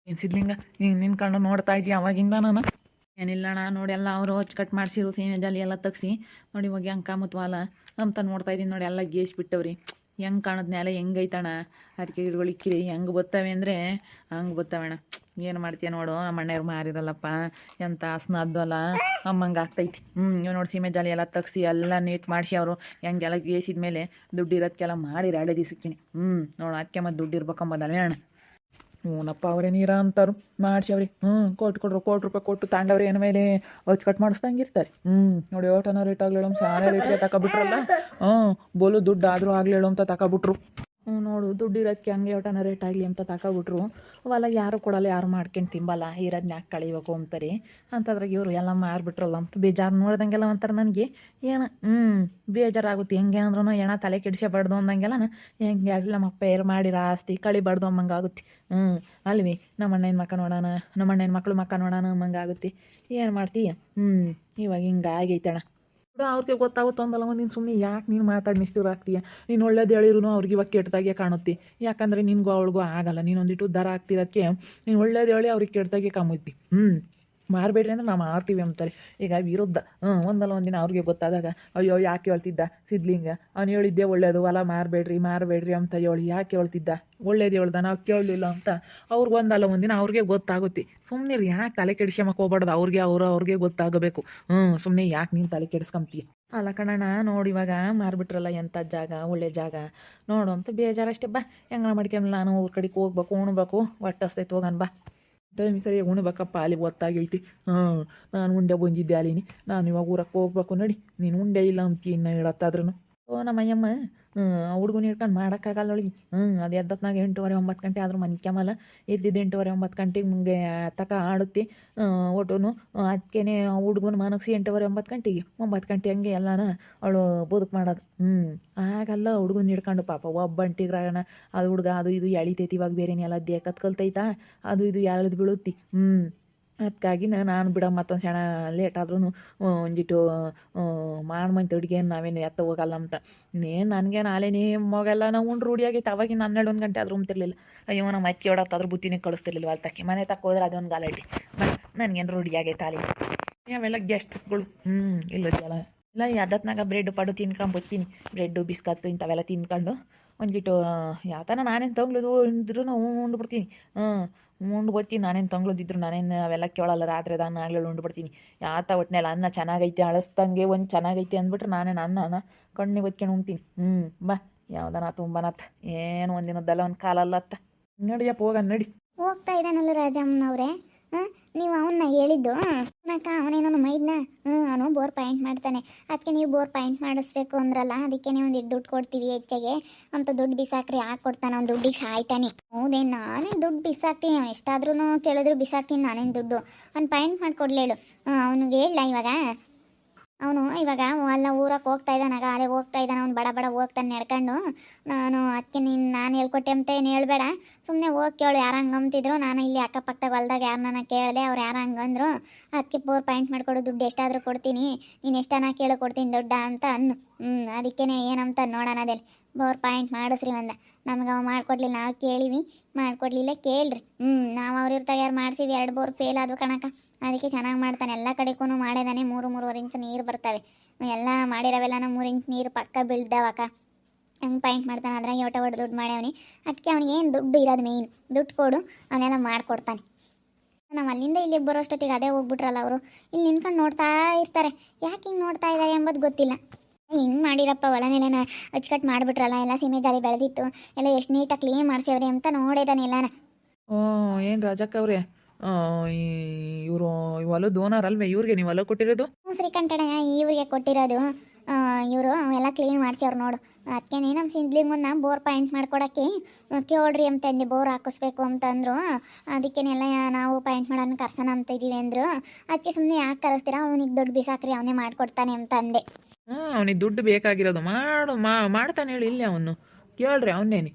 ಏನು ಸಿದ್ಲಿಂಗ ನೀನು ನಿನ್ಕೊಂಡು ನೋಡ್ತಾ ಇದ್ದೀಯ ಅವಾಗಿಂದ ನಾನು ಏನಿಲ್ಲಣ್ಣ ನೋಡಿ ಎಲ್ಲ ಅವರು ಕಟ್ ಮಾಡಿಸಿರು ಸೀಮೆ ಜಾಲಿ ಎಲ್ಲ ತೆಗ್ಸಿ ನೋಡಿ ಇವಾಗ ಹೆಂಗೆ ಕಾಮತ್ವಾಲ ಅಂತ ನೋಡ್ತಾ ಇದ್ದೀನಿ ನೋಡಿ ಎಲ್ಲ ಗೇಸ್ ಬಿಟ್ಟವ್ರಿ ಹೆಂಗೆ ಕಾಣದ್ ನೆಲ ಹೆಂಗೈತಣ ಅದಕ್ಕೆ ಗಿಡಗಳು ಇಕ್ಕಿರಿ ಹೆಂಗೆ ಬರ್ತವೆ ಅಂದರೆ ಹಂಗೆ ಬರ್ತವಣ್ಣ ಏನು ಮಾಡ್ತೀಯ ನೋಡು ನಮ್ಮ ಅಣ್ಣವ್ರು ಮಾರಿರಲ್ಲಪ್ಪ ಎಂತ ಹಸ್ನದ್ದು ಅಲ್ಲ ಅಮ್ಮಂಗೆ ಆಗ್ತೈತಿ ಇವ್ ನೋಡಿ ಸೀಮೆ ಜಾಲಿ ಎಲ್ಲ ತೆಗ್ಸಿ ಎಲ್ಲ ನೀಟ್ ಮಾಡಿಸಿ ಅವರು ಹೆಂಗೆಲ್ಲ ಗೇಸಿದ ಮೇಲೆ ದುಡ್ಡು ಇರೋದಕ್ಕೆಲ್ಲ ಮಾಡಿರಿ 2 ದಿವಸಕ್ಕಿನಿ ನೋಡು ಅದಕ್ಕೆ ಮತ್ತು ದುಡ್ಡು ಇರ್ಬೇಕಂಬದಲ್ಲ ಅಣ್ಣ ಹ್ಞೂನಪ್ಪ ಅವರೇ ನೀರ ಅಂತಾರು ಮಾಡ್ಸವ್ರಿ ಕೋಟಿ ರೂಪಾಯಿ ಕೊಟ್ಟು ತಾಂಡವ್ರಿ ಏನ ಮೇಲೆ ಹಚ್ಚು ಕಟ್ ಮಾಡಿಸ್ದಂಗೆ ಇರ್ತಾರೆ ನೋಡಿ ಓಟನ ರೇಟ್ ಆಗ್ಲೇಳು ಶಾನೆ ರೇಟ್ಗೆ ತಗೊಬಿಟ್ರಲ್ಲ ಬೋಲು ದುಡ್ಡು ಆದರೂ ಆಗ್ಲೇಳು ಅಂತ ತಗೊಬಿಟ್ರು ನೋಡು ದುಡ್ಡು ಇರೋದಕ್ಕೆ ಹಂಗೆ ಒಟನ ರೇಟ್ ಆಗಲಿ ಅಂತ ತಗೊಬಿಟ್ರು ಅವೆಲ್ಲ ಯಾರು ಕೊಡಲ್ಲ ಯಾರು ಮಾಡ್ಕೊಂಡು ತಿಂಬಲ್ಲ ಇರೋದನ್ನ ಯಾಕೆ ಕಳಿಬೇಕು ಅಂತಾರೆ ಅಂತದ್ರಾಗ ಇವರು ಎಲ್ಲ ಮಾರ್ಬಿಟ್ರಲ್ಲ ಅಂತ ಬೇಜಾರು ನೋಡ್ದಂಗೆಲ್ಲ ಅಂತಾರೆ ನನಗೆ ಏನು ಬೇಜಾರಾಗುತ್ತೆ ಹೆಂಗೆ ಅಂದ್ರೂ ಏನ ತಲೆ ಕೆಡಿಸಬಾರ್ದು ಅಂದಂಗೆಲ್ಲ ಹೆಂಗೆ ಆಗಲಿ ನಮ್ಮ ಅಪ್ಪ ಏರು ಮಾಡಿರ ಆಸ್ತಿ ಕಳಿಬಾರ್ದು ಅಮ್ಮಂಗೆ ಆಗುತ್ತೆ ಅಲ್ವಿ ನಮ್ಮ ಅಣ್ಣನ ಮಕ್ಕ ನೋಡೋಣ ನಮ್ಮ ಅಣ್ಣನ ಮಕ್ಳು ಮಕ್ಕ ನೋಡೋಣ ಅಮ್ಮಂಗೆ ಆಗುತ್ತೆ ಏನು ಮಾಡ್ತೀಯ ಇವಾಗ ಹಿಂಗೆ ಆಗೈತಣ್ಣ ಅವ್ರಿಗೆ ಗೊತ್ತಾಗುತ್ತೋ ಅಂದಲ್ಲ ನೀನು ಸುಮ್ಮನೆ ಯಾಕೆ ನೀನು ಮಾತಾಡಿ ನಿಷ್ಠೂರ ಆಗ್ತೀಯ ನೀನು ಒಳ್ಳೇದು ಹೇಳಿರೂ ಅವ್ರಿಗೆ ಇವಾಗ ಕೆಟ್ಟದಾಗೆ ಕಾಣುತ್ತೆ ಯಾಕಂದರೆ ನಿನಗೂ ಅವಳಿಗೂ ಆಗಲ್ಲ ನೀನೊಂದಿಟ್ಟು ದರ ಆಗ್ತಿರೋಕ್ಕೆ ನೀನು ಒಳ್ಳೇದು ಹೇಳಿ ಅವ್ರಿಗೆ ಕೆಟ್ಟದಾಗೆ ಕಾಮುತ್ತಿ ಮಾರಬೇಡ್ರಿ ಅಂದ್ರೆ ನಾವು ಮಾರ್ತೀವಿ ಅಂತಾರೆ ಈಗ ವಿರುದ್ಧ ಒಂದಲ್ಲ ಒಂದಿನ ಅವ್ರಿಗೆ ಗೊತ್ತಾದಾಗ ಅಯ್ಯೋ ಯಾಕೆ ಹೇಳ್ತಿದ್ದ ಸಿದ್ಲಿಂಗ ಅವ್ನು ಹೇಳಿದ್ದೆ ಒಳ್ಳೇದು ಹೊಲ ಮಾರಬೇಡ್ರಿ ಅಂತ ಹೇಳಿ ಯಾಕೆ ಹೇಳ್ತಿದ್ದ ಒಳ್ಳೇದು ಹೇಳ್ದ ನಾವು ಕೇಳಲಿಲ್ಲ ಅಂತ ಅವ್ರಿಗೆ ಒಂದಲ್ಲ ಒಂದಿನ ಅವ್ರಿಗೆ ಗೊತ್ತಾಗುತ್ತೆ ಸುಮ್ಮನೆ ಯಾಕೆ ತಲೆ ಕೆಡಿಸ್ಕೊಂಬಕ್ಕೆ ಹೋಗ್ಬಾರ್ದು ಅವ್ರಿಗೆ ಗೊತ್ತಾಗಬೇಕು ಸುಮ್ಮನೆ ಯಾಕೆ ನೀನು ತಲೆ ಕೆಡಿಸ್ಕೊಂತೀಯ ಅಲ್ಲ ಕಣಣ್ಣ ನೋಡಿ ಇವಾಗ ಮಾರ್ಬಿಟ್ರಲ್ಲ ಎಂಥ ಜಾಗ ಒಳ್ಳೆ ಜಾಗ ನೋಡು ಅಂತ ಬೇಜಾರಷ್ಟೇ ಬಾ ಹೆಂಗ ಮಾಡ್ಕೊಂಬಲ್ಲ ನಾನು ಊರ ಕಡೆಗೆ ಹೋಗ್ಬೇಕು ಉಣ್ಬೇಕು ಹೊಟ್ಟಸ್ತೈತೆ ಹೋಗೋಣ ಬಾ ಟೈಮ್ ಸರಿ ಉಣ್ಬೇಕಪ್ಪ ಅಲ್ಲಿ ಗೊತ್ತಾಗೈತಿ ನಾನು ಉಂಡೆ ಬಂದಿದ್ದೆ ಅಲ್ಲಿನಿ ನಾನು ಇವಾಗ ಊರಕ್ಕೆ ಹೋಗ್ಬೇಕು ನೋಡಿ ನೀನು ಉಂಡೆ ಇಲ್ಲ ಅಂತ ಇನ್ನು ಹೇಳತ್ತಾದ್ರೂ ನಮ್ಮ ಅಯ್ಯಮ್ಮ ಹುಡುಗನ ಹಿಡ್ಕೊಂಡು ಮಾಡೋಕ್ಕಾಗಲ್ಲ ಅವಳಿಗೆ ಅದು ಎದ್ದತ್ನಾಗ 8:30 9 ಗಂಟೆ ಆದರೂ ಮನ್ಕ್ಯಮಲ್ಲ ಎದ್ದಿದ್ದು 8:30 9 ಗಂಟೆಗೆ ಮುಂಗೆ ತಕ ಆಡುತ್ತೆ ಒಟ್ಟುನು ಅದಕ್ಕೇ ಹುಡುಗನ ಮನಗಿಸಿ 8:30 9 ಗಂಟೆಗೆ 9 ಗಂಟೆ ಹಂಗೆ ಎಲ್ಲನ ಅವಳು ಬದುಕು ಮಾಡೋದು ಆಗಲ್ಲ ಹುಡುಗನ ಹಿಡ್ಕೊಂಡು ಪಾಪ ಒಬ್ಬಂಟಿಗ್ರಾಗಣ ಅದು ಹುಡುಗ ಅದು ಇದು ಎಳಿತೈತಿ ಇವಾಗ ಬೇರೆನೇ ಎಲ್ಲ ದೇಕತ್ ಕಲ್ತೈತಾ ಅದು ಇದು ಎಳೆದು ಬೀಳುತ್ತಿ ಅದಕ್ಕಾಗಿ ನಾನು ಬಿಡ ಮತ್ತೊಂದು ಸಣ್ಣ ಲೇಟ್ ಆದ್ರೂ ಒಂದಿಟ್ಟು ಮಾಡ್ಮಂತ ಅಡುಗೆ ನಾವೇನು ಎತ್ತ ಹೋಗಲ್ಲ ಅಂತ ನನಗೇನು ಆಲೇನೇ ಮಗೆಲ್ಲ ನಾವು ಉಂಡು ರೂಢಿ ಆಗೈತೆ ಅವಾಗಿನ 12 ಗಂಟೆ ಆದರೂ ಉಂತಿರ್ಲಿಲ್ಲ ಅಯ್ಯೋ ನಮ್ಮ ಅಕ್ಕಿ ಹೊಡತ್ತಾದ್ರೂ ಬುತ್ತಿನೇ ಕಳಿಸ್ತಿರ್ಲಿಲ್ಲ ಅಲ್ಲಿ ತಕ್ಕಿ ಮನೆ ತಕ್ಕ ಹೋದ್ರೆ ಅದೊಂದು ಗಾಲಟಿ ನನಗೇನು ರೂಢಿ ಆಗೈತೆ ಆಲಿ ಅವೆಲ್ಲ ಗೆಸ್ಟ್ಗಳು ಇಲ್ಲದಲ್ಲ ಇಲ್ಲ ಅದತ್ನಾಗ ಬ್ರೆಡ್ ಪಡು ತಿನ್ಕೊಂಬತ್ತೀನಿ ಬ್ರೆಡ್ಡು ಬಿಸ್ಕತ್ತು ಇಂಥವೆಲ್ಲ ತಿನ್ಕೊಂಡು ಒಂದಿಟ್ಟು ಯಾವ ಥರ ನಾನೇನು ತೊಗೊಳೋದು ಇದ್ರೂ ಉಂಡು ಬಿಡ್ತೀನಿ ಉಂಡು ಬರ್ತೀನಿ ನಾನೇನು ತೊಗೊಳೋದಿದ್ರು ನಾನೇನು ಅವೆಲ್ಲ ಕೇಳಲ್ಲ ರಾತ್ರಿ ನಾನು ಆಗಲಿ ಉಂಡು ಬಿಡ್ತೀನಿ ಯಾತ ಒಟ್ಟಿನಲ್ಲಿ ಅನ್ನ ಚೆನ್ನಾಗೈತೆ ಅಳಸ್ದಂಗೆ ಒಂದು ಚೆನ್ನಾಗೈತೆ ಅಂದ್ಬಿಟ್ರೆ ನಾನೇನು ಅನ್ನನ ಕಣ್ಣಿಗೆ ಒತ್ಕೊಂಡು ಉಣ್ತೀನಿ ಬಾ ಯಾವ್ದನ ತುಂಬನತ್ತ ಏನು ಒಂದಿನದ್ದಲ್ಲ ಒಂದು ಕಾಲಲ್ಲತ್ತ ನಡಿಯಪ್ಪ ಹೋಗೋಣ ನಡಿ ಹೋಗ್ತಾ ಇದ್ದಾನಲ್ಲ ರಾಜಮ್ಮನವ್ರೆ ನೀವು ಅವನ್ನ ಹೇಳಿದ್ದು ಅಕ್ಕ ಅವನೇನೋ ಮೈದ್ನ ಅವನು ಬೋರ್ ಪಾಯಿಂಟ್ ಮಾಡ್ತಾನೆ ಅದಕ್ಕೆ ನೀವು ಬೋರ್ ಪಾಯಿಂಟ್ ಮಾಡಿಸ್ಬೇಕು ಅಂದ್ರಲ್ಲ ಅದಕ್ಕೆ ನೀವು ಒಂದಿಟ್ಟು ದುಡ್ಡು ಕೊಡ್ತೀವಿ ಹೆಚ್ಚಿಗೆ ಅಂತ ದುಡ್ಡು ಬಿಸಾಕ್ರಿ ಹಾಕಿ ಕೊಡ್ತಾನೆ ಅವ್ನು ದುಡ್ಡಿಗೆ ಸಾಯ್ತಾನೆ ಹೌದೇ ನಾನೇ ದುಡ್ಡು ಬಿಸಾಕ್ತೀನಿ ಎಷ್ಟಾದ್ರೂ ಕೇಳಿದ್ರು ಬಿಸಾಕ್ತೀನಿ ನಾನೇನು ದುಡ್ಡು ಅವ್ನು ಪಾಯಿಂಟ್ ಮಾಡಿಕೊಡ್ಲೇಳು ಅವನಿಗೆ ಹೇಳ ಇವಾಗ ಅವನು ಇವಾಗ ಅಲ್ಲ ಊರಕ್ಕೆ ಹೋಗ್ತಾ ಇದ್ದಾನಾಗ ಅಲ್ಲೇ ಹೋಗ್ತಾ ಇದ್ದಾನೆ ಅವ್ನು ಬಡ ಹೋಗ್ತಾನೆ ನಡ್ಕೊಂಡು ಅದಕ್ಕೆ ನಾನು ಹೇಳ್ಕೊಟ್ಟೆ ಅಂತ ಏನು ಹೇಳ್ಬೇಡ ಸುಮ್ಮನೆ ಹೋಗಿ ಕೇಳು ಯಾರು ಹಂಗೆ ಅಂತಿದ್ರು ನಾನು ಇಲ್ಲಿ ಅಕ್ಕಪಕ್ಕದಾಗ ಹೊಲ್ದಾಗ ಯಾರನ್ನ ಕೇಳಿದೆ ಅವ್ರು ಯಾರು ಹಂಗಂದ್ರು ಅದಕ್ಕೆ ಬೋರ್ ಪಾಯಿಂಟ್ ಮಾಡಿಕೊಡು ದುಡ್ಡು ಎಷ್ಟಾದರೂ ಕೊಡ್ತೀನಿ ನೀನು ಎಷ್ಟನ್ನ ಕೇಳಿ ಕೊಡ್ತೀನಿ ದುಡ್ಡ ಅಂತ ಅನ್ನು ಅದಕ್ಕೇ ಏನಂತ ನೋಡೋಣ ಅದಲ್ಲಿ ಬೋರ್ ಪಾಯಿಂಟ್ ಮಾಡಿಸ್ರಿ ನಮ್ಗೆ ಅವ ಮಾಡ್ಕೊಡ್ಲಿಲ್ಲ ನಾವು ಕೇಳಿವಿ ಮಾಡ್ಕೊಡ್ಲಿಲ್ಲ ಕೇಳ್ರಿ ನಾವು ಅವ್ರ ಇರ್ತಾಗ ಯಾರು ಮಾಡ್ತೀವಿ 2 ಬೋರ್ ಫೇಲ್ ಆದವು ಕಣಕ ಅದಕ್ಕೆ ಚೆನ್ನಾಗಿ ಮಾಡ್ತಾನೆ ಎಲ್ಲ ಕಡೆಗೂ ಮಾಡಿದಾನೆ 3-3.5 ಇಂಚ್ ನೀರು ಬರ್ತವೆ ಎಲ್ಲ ಮಾಡಿರೋವೆಲ್ಲ 3 ಇಂಚ್ ನೀರು ಪಕ್ಕ ಬೀಳ್ದಾವಕ್ಕ ಹಂಗೆ ಪಾಯಿಂಟ್ ಮಾಡ್ತಾನೆ ಅದ್ರಾಗೆ ಒಟ ದುಡ್ಡು ಮಾಡ್ಯಾವನಿ ಅದಕ್ಕೆ ಅವ್ನಿಗೆ ಏನು ದುಡ್ಡು ಇರೋದು ಮೇಯ್ನ್ ದುಡ್ಡು ಕೊಡು ಅವನ್ನೆಲ್ಲ ಮಾಡಿಕೊಡ್ತಾನೆ ನಾವು ಅಲ್ಲಿಂದ ಇಲ್ಲಿಗೆ ಬರೋಷ್ಟೊತ್ತಿಗೆ ಅದೇ ಹೋಗ್ಬಿಟ್ರಲ್ಲ ಅವರು ಇಲ್ಲಿ ನಿಂತ್ಕೊಂಡು ನೋಡ್ತಾ ಇರ್ತಾರೆ ಯಾಕೆ ಹಿಂಗೆ ನೋಡ್ತಾ ಇದ್ದಾರೆ ಎಂಬುದು ಗೊತ್ತಿಲ್ಲ ಹಿಂಗೆ ಮಾಡಿರಪ್ಪ ಹೊಲನೆಲೆನ ಅಚ್ಚುಕಟ್ಟು ಮಾಡಿಬಿಟ್ರಲ್ಲ ಎಲ್ಲ ಸೀಮೆ ಜಾಲಿ ಬೆಳೆದಿತ್ತು ಎಲ್ಲ ಎಷ್ಟು ನೀಟಾಗಿ ಕ್ಲೀನ್ ಮಾಡ್ಸೇವ್ರಿ ಅಂತ ನೋಡಿದಾನೆ ಎಲ್ಲನ ಏನು ರಾಜಕ್ಕ ಅವ್ರೆ ಇವರು ಹೊಲದ ಓನರ್ ಅಲ್ವೇ ಇವ್ರಿಗೆ ನೀವು ಹೊಲ ಕೊಟ್ಟಿರೋದು ಶ್ರೀಕಂಠಣ್ಣ ಇವ್ರಿಗೆ ಕೊಟ್ಟಿರೋದು ಇವರು ಎಲ್ಲ ಕ್ಲೀನ್ ಮಾಡ್ಸವ್ರು ನೋಡು ಅದಕ್ಕೆ ನಮ್ಮ ಸಿಂದ್ಲಿಗೆ ಮುನ್ನ ಬೋರ್ ಪಾಯಿಂಟ್ ಮಾಡ್ಕೊಡೋಕ್ಕೆ ಕೇಳ್ರಿ ಅಂತಂದೆ ಬೋರ್ ಹಾಕಿಸ್ಬೇಕು ಅಂತಂದರು ಅದಕ್ಕೇನೆಲ್ಲ ನಾವು ಪಾಯಿಂಟ್ ಮಾಡೋಣ ಕರ್ಸೋಣ ಅಂತ ಇದ್ದೀವಿ ಅಂದರು ಅದಕ್ಕೆ ಸುಮ್ಮನೆ ಯಾಕೆ ಕರೆಸ್ತೀರಾ ಅವನಿಗೆ ದುಡ್ಡು ಬಿಸಾಕ್ರಿ ಅವನೇ ಮಾಡಿಕೊಡ್ತಾನೆ ಅಂತ ಅಂದೆ ಅವನಿಗೆ ದುಡ್ಡು ಬೇಕಾಗಿರೋದು ಮಾಡ್ತಾನೆ ಹೇಳಿ ಇಲ್ಲಿ ಅವನು ಕೇಳ್ರಿ ಅವನೇನೆ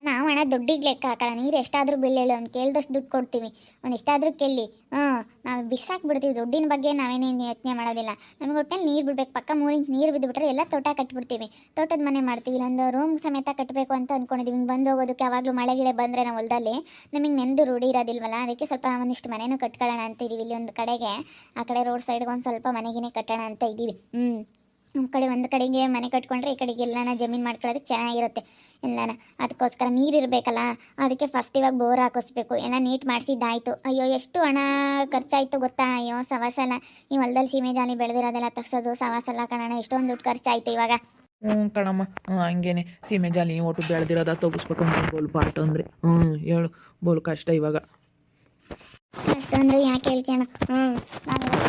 ನಾವು ಹಣ ದುಡ್ಡಿಗೆ ಲೆಕ್ಕ ಹಾಕಲ್ಲ. ನೀರು ಎಷ್ಟಾದರೂ ಬಿಲ್ ಹೇಳು, ಅವ್ನು ಕೇಳ್ದಷ್ಟು ದುಡ್ಡು ಕೊಡ್ತೀವಿ. ಅವ್ನು ಎಷ್ಟಾದರೂ ಕೇಳಿ ನಾವು ಬಿಸಾಕ್ಬಿಡ್ತೀವಿ. ದುಡ್ಡಿನ ಬಗ್ಗೆ ನಾವೇನೇನು ಯೋಚನೆ ಮಾಡೋದಿಲ್ಲ. ನಮಗೆ ಒಟ್ಟಲ್ಲಿ ನೀರು ಬಿಡ್ಬೇಕು. ಪಕ್ಕ 3 ಇಂಚ್ ನೀರು ಬಿದ್ದುಬಿಟ್ರೆ ಎಲ್ಲ ತೋಟ ಕಟ್ಬಿಡ್ತೀವಿ. ತೋಟದ ಮನೆ ಮಾಡ್ತೀವಿ, ಇಲ್ಲೊಂದು ರೂಮ್ ಸಮೇತ ಕಟ್ಟಬೇಕು ಅಂತ ಅಂದ್ಕೊಂಡಿದ್ದೀವಿ. ಹಿಂಗೆ ಬಂದು ಹೋಗೋದಕ್ಕೆ ಯಾವಾಗಲೂ ಮಳೆ ಗಿಳೆ ಬಂದರೆ ನಾವು ಹೊಲದಲ್ಲಿ ನಮಗೆ ನೆಂದು ರೂಢಿ ಇರೋದಿಲ್ವಲ್ಲ, ಅದಕ್ಕೆ ಸ್ವಲ್ಪ ಒಂದಿಷ್ಟು ಮನೆನೂ ಕಟ್ಕೊಳ್ಳೋಣ ಅಂತ ಇದ್ದೀವಿ. ಇಲ್ಲಿ ಒಂದು ಕಡೆಗೆ ಆ ಕಡೆ ರೋಡ್ ಸೈಡ್ಗೆ ಒಂದು ಸ್ವಲ್ಪ ಮನೆಗಿನೇ ಕಟ್ಟೋಣ ಅಂತ ಇದ್ದೀವಿ. ನಮ್ಮ ಕಡೆ ಒಂದು ಕಡೆಗೆ ಮನೆ ಕಟ್ಕೊಂಡ್ರೆ ಈ ಕಡೆಗೆ ಎಲ್ಲಾನ ಜಮೀನು ಮಾಡ್ಕೊಳ್ಳೋದಕ್ಕೆ ಚೆನ್ನಾಗಿರುತ್ತೆ ಎಲ್ಲಾನ. ಅದಕ್ಕೋಸ್ಕರ ನೀರಿರಬೇಕಲ್ಲ, ಅದಕ್ಕೆ ಫಸ್ಟ್ ಇವಾಗ ಬೋರ್ ಹಾಕಿಸ್ಬೇಕು. ಎಲ್ಲ ನೀಟ್ ಮಾಡಿಸಿದ್ದಾಯಿತು. ಅಯ್ಯೋ ಎಷ್ಟು ಹಣ ಖರ್ಚಾಯಿತು ಗೊತ್ತಾ? ಅಯ್ಯೋ ಸವಾಸಲ್ಲ, ಈ ಹೊಲದಲ್ಲಿ ಸೀಮೆ ಜಾಲಿ ಬೆಳೆದಿರೋದೆಲ್ಲ ತಗ್ಸೋದು ಸವಾಸಲ್ಲ ಕಣಣ. ಎಷ್ಟೊಂದು ದುಡ್ಡು ಖರ್ಚಾಯಿತು ಇವಾಗ. ಕಣಮ್ಮ, ಹಂಗೇನೆ ಸೀಮೆ ಜಾಲಿ ಒಟ್ಟು ಬೆಳೆದಿರೋದ ತೆಗಿಸ್ಬೇಕು ಅಂದ್ರೆ ಬೋಲ್ ಪಾಟ್ ಅಂದರೆ ಹೇಳು, ಬೋಲ್ ಕಷ್ಟ ಇವಾಗ. ಅಷ್ಟು ಅಂದರೆ ಯಾಕೆ ಹೇಳ್ತೀಯಣ್ಣ?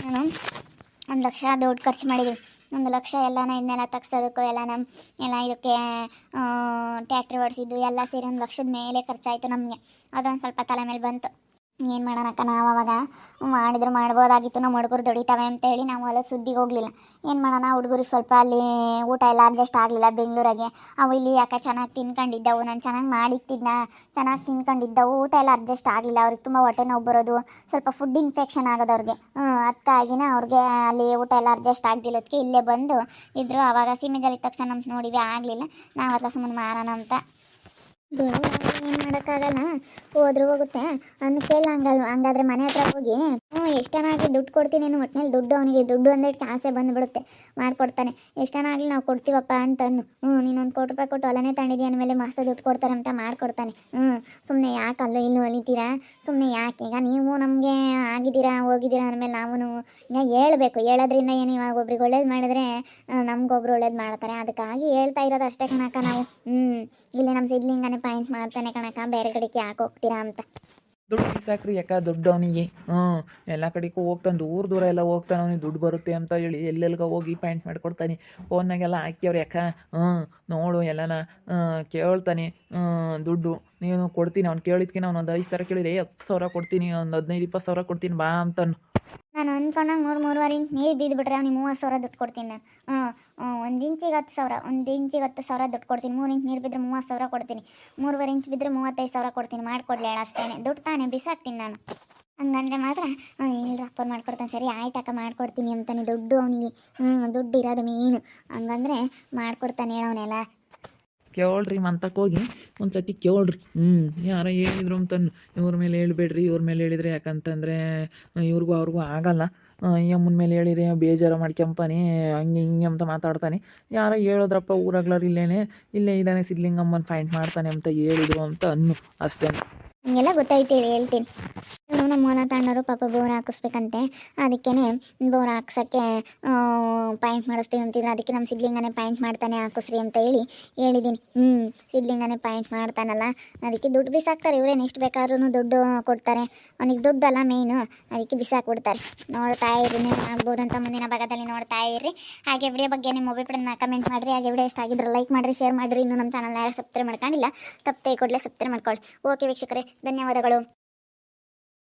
ನಾನು 1 ಲಕ್ಷ ದುಡ್ಡು ಖರ್ಚು ಮಾಡಿದ್ದೀವಿ. 1 ಲಕ್ಷ ಎಲ್ಲನ ಇದನ್ನೆಲ್ಲ ತಗ್ಸೋದಕ್ಕೂ ಎಲ್ಲ ಎಲ್ಲ ಇದಕ್ಕೆ ಟ್ಯಾಕ್ಟ್ರಿ ಓಡಿಸಿದ್ದು ಎಲ್ಲ ಸೇರಿ 1 ಲಕ್ಷದ ಮೇಲೆ ಖರ್ಚಾಯಿತು ನಮಗೆ. ಅದೊಂದು ಸ್ವಲ್ಪ ತಲೆ ಮೇಲೆ ಬಂತು. ಏನು ಮಾಡೋಣಕ್ಕ, ನಾವು ಅವಾಗ ಮಾಡಿದ್ರು ಮಾಡ್ಬೋದಾಗಿತ್ತು. ನಮ್ಮ ಹುಡುಗರು ದುಡಿತಾವೆ ಅಂತ ಹೇಳಿ ನಾವು ಹೊಲದ ಸುದ್ದಿಗೆ ಹೋಗಲಿಲ್ಲ. ಏನು ಮಾಡೋಣ, ಹುಡುಗರಿಗೆ ಸ್ವಲ್ಪ ಅಲ್ಲಿ ಊಟ ಎಲ್ಲ ಅಡ್ಜಸ್ಟ್ ಆಗಲಿಲ್ಲ ಬೆಂಗಳೂರಾಗೆ. ಅವು ಇಲ್ಲಿ ಯಾಕೆ ಚೆನ್ನಾಗಿ ತಿನ್ಕೊಂಡಿದ್ದವು, ನಾನು ಚೆನ್ನಾಗಿ ಮಾಡಿಟ್ಟಿದ್ನ, ಚೆನ್ನಾಗಿ ತಿನ್ಕೊಂಡಿದ್ದವು. ಊಟ ಎಲ್ಲ ಅಡ್ಜಸ್ಟ್ ಆಗಲಿಲ್ಲ. ಅವ್ರಿಗೆ ತುಂಬ ಹೊಟ್ಟೆ ನೋವು ಬರೋದು, ಸ್ವಲ್ಪ ಫುಡ್ ಇನ್ಫೆಕ್ಷನ್ ಆಗೋದು ಅವ್ರಿಗೆ. ಅದಕ್ಕಾಗಿನ ಅವ್ರಿಗೆ ಅಲ್ಲಿ ಊಟ ಎಲ್ಲ ಅಡ್ಜಸ್ಟ್ ಆಗದಿಲ್ಲದಕ್ಕೆ ಇಲ್ಲೇ ಬಂದು ಇದ್ದರು. ಆವಾಗ ಸೀಮೆ ಜಾಲಿ ತಕ್ಷಣ ನಮ್ಗೆ ನೋಡಿವಿ, ಆಗಲಿಲ್ಲ. ನಾವು ಅದಲ್ಲ ಸುಮ್ಮನೆ ಮಾರೋಣ ಅಂತ. ಏನು ಮಾಡೋಕ್ಕಾಗಲ್ಲ, ಹೋದ್ರೂ ಹೋಗುತ್ತೆ. ಅವ್ನು ಕೇಳ ಹಂಗಾದ್ರೆ ಮನೆ ಹತ್ರ ಹೋಗಿ ಎಷ್ಟನಾಗಲಿ ದುಡ್ಡು ಕೊಡ್ತೀನಿ, ನೀನು ಒಟ್ಟಿನಲ್ಲಿ ದುಡ್ಡು ಅವನಿಗೆ ದುಡ್ಡು ಅಂದಿಟ್ಟು ಆಸೆ ಬಂದುಬಿಡುತ್ತೆ, ಮಾಡಿಕೊಡ್ತಾನೆ. ಎಷ್ಟನಾಗಲಿ ನಾವು ಕೊಡ್ತೀವಪ್ಪ ಅಂತನ್ನು. ನೀನು 1 ಕೋಟಿ ರೂಪಾಯಿ ಕೊಟ್ಟು ಹೊಲನೇ ತಗೊಂಡಿದ್ದೀಯ ಅಂದಮೇಲೆ ಮಸ್ತ್ ದುಡ್ಡು ಕೊಡ್ತಾರೆ ಅಂತ ಮಾಡಿಕೊಡ್ತಾನೆ. ಸುಮ್ಮನೆ ಯಾಕೆ ಅಲ್ಲೂ ಇಲ್ಲೂ ಹೊಲಿತೀರಾ? ಸುಮ್ಮನೆ ಯಾಕೆ? ಈಗ ನೀವು ನಮಗೆ ಆಗಿದ್ದೀರಾ ಹೋಗಿದ್ದೀರಾ ಅಂದಮೇಲೆ ನಾವು ಈಗ ಹೇಳಬೇಕು. ಹೇಳೋದ್ರಿಂದ ಏನು, ಇವಾಗ ಒಬ್ರಿಗೆ ಒಳ್ಳೇದು ಮಾಡಿದ್ರೆ ನಮಗೊಬ್ರು ಒಳ್ಳೇದು ಮಾಡ್ತಾರೆ. ಅದಕ್ಕಾಗಿ ಹೇಳ್ತಾ ಇರೋದು ಅಷ್ಟೇ ಕಣಕ್ಕ ನಾವು. ಇಲ್ಲೇ ನಮ್ಮ ಸಿದ್ಲಿಂಗನೇ ಪಾಯಿಂಟ್ ಮಾಡ್ತಾನೆ ಕಣಕ್ಕ, ಬೇರೆ ಕಡೆಗೆ ಯಾಕೆ ಹೋಗ್ತೀರಾ ಅಂತ. ದುಡ್ಡು ಬಿಸಾಕ್ರಿ ಯಾಕೆ ದೊಡ್ಡ ಅವನಿಗೆ. ಎಲ್ಲ ಕಡೆಗೂ ಹೋಗ್ತಾನೆ, ದೂರ ಎಲ್ಲ ಹೋಗ್ತಾನೆ. ಅವನಿಗೆ ದುಡ್ಡು ಬರುತ್ತೆ ಅಂತ ಹೇಳಿ ಎಲ್ಲೆಲ್ಗ ಹೋಗಿ ಪಾಯಿಂಟ್ ಮಾಡಿಕೊಡ್ತಾನೆ. ಫೋನ್ನಾಗೆಲ್ಲ ಹಾಕ್ಯವ್ರು ಯಾಕೆ ನೋಡು ಎಲ್ಲನ ಕೇಳ್ತಾನೆ ದುಡ್ಡು. ನೀನು ಕೊಡ್ತೀನಿ, ಅವ್ನು ಕೇಳಿದ್ಕಿನ ಅವ್ನು 5 ಸಾವಿರ ಕೇಳಿದ್ರೆ 10,000 ಕೊಡ್ತೀನಿ, ಒಂದು 15-20 ಸಾವಿರ ಕೊಡ್ತೀನಿ ಬಾ ಅಂತನು. ನಾನು ಅಂದ್ಕೊಂಡಾಗ 3-3.5 ಇಂಚ್ ನೀರು ಬಿದ್ದುಬಿಟ್ರೆ ಅವ್ನಿಗೆ 30,000 ದುಡ್ಡು ಕೊಡ್ತೀನಿ ನಾನು. 1 ಇಂಚಿಗೆ 10,000, 1 ಇಂಚಿಗೆ 10,000 ದುಡ್ಡು ಕೊಡ್ತೀನಿ. 3 ಇಂಚ್ ನೀರು ಬಿದ್ದರೆ 30,000 ಕೊಡ್ತೀನಿ. 3.5 ಇಂಚ್ ಬಿದ್ದರೆ 35,000 ಕೊಡ್ತೀನಿ. ಮಾಡಿಕೊಡ್ಲಿ ಹೇಳ ಅಷ್ಟೇ. ದುಡ್ಡು ತಾನೇ ಬಿಸಾಕ್ತೀನಿ ನಾನು. ಹಂಗಂದ್ರೆ ಮಾತ್ರ ಇಲ್ಲ ಅಪ್ಪರು ಮಾಡ್ಕೊಡ್ತಾನೆ. ಸರಿ ಆಯ್ತಕ್ಕ ಮಾಡ್ಕೊಡ್ತೀನಿ ಅಂತಾನೆ. ದುಡ್ಡು ಅವನಿಗೆ ದುಡ್ಡು ಇರೋದು ಮೇನು. ಹಂಗಂದ್ರೆ ಮಾಡ್ಕೊಡ್ತಾನೆ ಹೇಳೋನೆಲ್ಲ. ಕೇಳ್ರಿ ಮಂತಕ್ಕೆ ಹೋಗಿ ಒಂದು ಸತಿ ಕೇಳ್ರಿ. ಯಾರೋ ಹೇಳಿದ್ರು ಅಂತಂದು ಇವ್ರ ಮೇಲೆ ಹೇಳ್ಬೇಡ್ರಿ. ಇವ್ರ ಮೇಲೆ ಹೇಳಿದ್ರೆ ಯಾಕಂತಂದರೆ ಇವ್ರಿಗೂ ಅವ್ರಿಗೂ ಆಗಲ್ಲ. ಈ ಅಮ್ಮನ ಮೇಲೆ ಹೇಳಿರಿ ಬೇಜಾರು ಮಾಡ್ಕೊಂತಾನೆ, ಹಂಗೆ ಹಿಂಗೆ ಅಂತ ಮಾತಾಡ್ತಾನೆ. ಯಾರೋ ಹೇಳಿದ್ರಪ್ಪ ಊರಾಗ್ಲರು ಇಲ್ಲೇ ಇದ್ದಾನೆ ಸಿದ್ಲಿಂಗಮ್ಮನ ಪಾಯಿಂಟ್ ಮಾಡ್ತಾನೆ ಅಂತ ಹೇಳಿದ್ರು ಅಂತ ಅನ್ನು ಅಷ್ಟೇ. ಹಂಗೆಲ್ಲ ಗೊತ್ತಾಯ್ತು ಹೇಳಿ ಹೇಳ್ತೀನಿ. ನಮ್ಮ ಹೊಲ ತಣ್ಣರು ಪಾಪ ಬೋರ್ ಹಾಕಿಸ್ಬೇಕಂತೆ. ಅದಕ್ಕೇ ಬೋರ್ ಹಾಕ್ಸೋಕ್ಕೆ ಪಾಯಿಂಟ್ ಮಾಡಿಸ್ತೀವಿ ಅಂತಿದ್ರು. ಅದಕ್ಕೆ ನಮ್ಮ ಸಿದ್ಲಿಂಗನೇ ಪಾಯಿಂಟ್ ಮಾಡ್ತಾನೆ ಹಾಕಿಸ್ರಿ ಅಂತ ಹೇಳಿದ್ದೀನಿ. ಸಿದ್ಲಿಂಗನೇ ಪಾಯಿಂಟ್ ಮಾಡ್ತಾನಲ್ಲ, ಅದಕ್ಕೆ ದುಡ್ಡು ಬಿಸಾಕ್ತಾರೆ. ಇವರೇನು ಎಷ್ಟು ಬೇಕಾದ್ರೂ ದುಡ್ಡು ಕೊಡ್ತಾರೆ. ಅವನಿಗೆ ದುಡ್ಡಲ್ಲ ಮೇಯ್ನು, ಅದಕ್ಕೆ ಬಿಸಾಕ್ಬಿಡ್ತಾರೆ. ನೋಡ್ತಾ ಇರ್ರಿ, ನೀವು ಆಗ್ಬೋದಂತ ಮುಂದಿನ ಭಾಗದಲ್ಲಿ ನೋಡ್ತಾ ಇರ್ರಿ. ಹಾಗೆ ವಿಡಿಯೋ ಬಗ್ಗೆ ನಿಮ್ಮ ಅಭಿಪ್ರಾಯನ ಕಮೆಂಟ್ ಮಾಡಿರಿ. ಹಾಗೆ ವಿಡಿಯೋ ಇಷ್ಟ ಆಗಿದ್ರೆ ಲೈಕ್ ಮಾಡಿರಿ, ಶೇರ್ ಮಾಡಿರಿ. ಇನ್ನೂ ನಮ್ಮ ಚಾನಲ್ನ ಯಾರು ಸಬ್ಸ್ಕ್ರೈಬ್ ಮಾಡ್ಕೊಂಡಿಲ್ಲ, ತಪ್ಪದೆ ಕೂಡಲೇ ಸಬ್ಸ್ಕ್ರೈಬ್ ಮಾಡ್ಕೊಳ್ಳಿ. ಓಕೆ ವೀಕ್ಷಕರೇ, ಧನ್ಯವಾದಗಳು.